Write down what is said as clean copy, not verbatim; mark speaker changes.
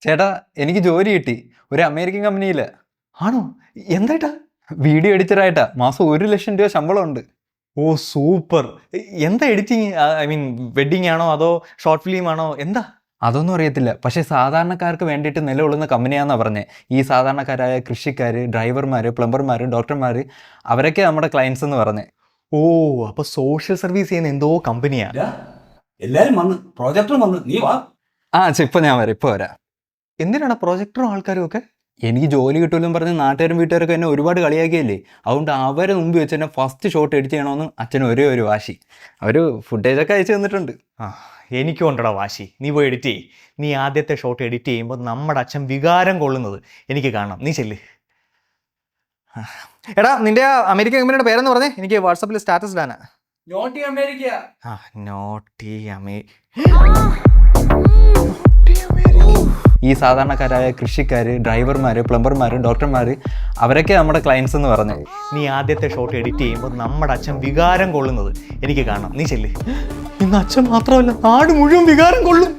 Speaker 1: ചേട്ടാ എനിക്ക് ജോലി കിട്ടി ഒരു അമേരിക്കൻ കമ്പനിയിൽ. ആണോ? എന്തായിട്ടാ? വീഡിയോ എഡിറ്ററായിട്ടാ. മാസം 1,00,000 രൂപ ശമ്പളം ഉണ്ട്. ഓ സൂപ്പർ. എന്താ എഡിറ്റിങ്? ഐ മീൻ വെഡിങ് ആണോ അതോ ഷോർട്ട് ഫിലിം ആണോ എന്താ? അതൊന്നും അറിയത്തില്ല. പക്ഷേ സാധാരണക്കാർക്ക് വേണ്ടിയിട്ട് നിലകൊള്ളുന്ന കമ്പനിയാണെന്നാണ് പറഞ്ഞത്. ഈ സാധാരണക്കാരായ കൃഷിക്കാർ, ഡ്രൈവർമാർ, പ്ലംബർമാർ, ഡോക്ടർമാർ അവരൊക്കെ നമ്മുടെ ക്ലയൻസ് എന്ന് പറഞ്ഞത്. ഓ അപ്പോൾ സോഷ്യൽ സർവീസ് ചെയ്യുന്ന എന്തോ കമ്പനിയാ.
Speaker 2: എല്ലാരും വന്ന് പ്രൊജക്ടറും വന്ന് നീ വാ.
Speaker 1: ഇപ്പം ഞാൻ വരാം, ഇപ്പോൾ വരാം. എന്തിനാണ് പ്രൊജക്ടറും ആൾക്കാരും ഒക്കെ? എനിക്ക് ജോലി കിട്ടുമെന്നും പറഞ്ഞ് നാട്ടുകാരും വീട്ടുകാരൊക്കെ എന്നെ ഒരുപാട് കളിയാക്കിയല്ലേ. അതുകൊണ്ട് അവരെ മുമ്പ് വെച്ച് തന്നെ ഫസ്റ്റ് ഷോട്ട് എഡിറ്റ് ചെയ്യണമെന്ന് അച്ഛന് ഒരേ ഒരു വാശി. അവർ ഫുട്ടേജൊക്കെ അയച്ചു തന്നിട്ടുണ്ട്.
Speaker 3: എനിക്കും ഉണ്ടടാ വാശി. നീ പോയി എഡിറ്റ് ചെയ്യ്. നീ ആദ്യത്തെ ഷോട്ട് എഡിറ്റ് ചെയ്യുമ്പോൾ നമ്മുടെ അച്ഛൻ വികാരം കൊള്ളുന്നത് എനിക്ക് കാണണം. നീ ചെല്ല്. എടാ നിന്റെ അമേരിക്കൻ കമ്പനിയുടെ പേരെന്ന് പറഞ്ഞേ, എനിക്ക് വാട്സാപ്പിൽ സ്റ്റാറ്റസ് ഇടാനാ.
Speaker 2: നോട്ടി അമേരിക്ക.
Speaker 3: നോട്ടി
Speaker 1: ഈ സാധാരണക്കാരായ കൃഷിക്കാർ, ഡ്രൈവർമാർ, പ്ലംബർമാർ, ഡോക്ടർമാർ അവരൊക്കെ നമ്മുടെ ക്ലയൻസ് എന്ന് പറഞ്ഞത്.
Speaker 3: നീ ആദ്യത്തെ ഷോട്ട് എഡിറ്റ് ചെയ്യുമ്പോൾ നമ്മുടെ അച്ഛൻ വികാരം കൊള്ളുന്നത് എനിക്ക് കാണണം. നീ ചെല്ല്.
Speaker 1: ഇന്ന് അച്ഛൻ മാത്രമല്ല നാട് മുഴുവൻ വികാരം കൊള്ളും.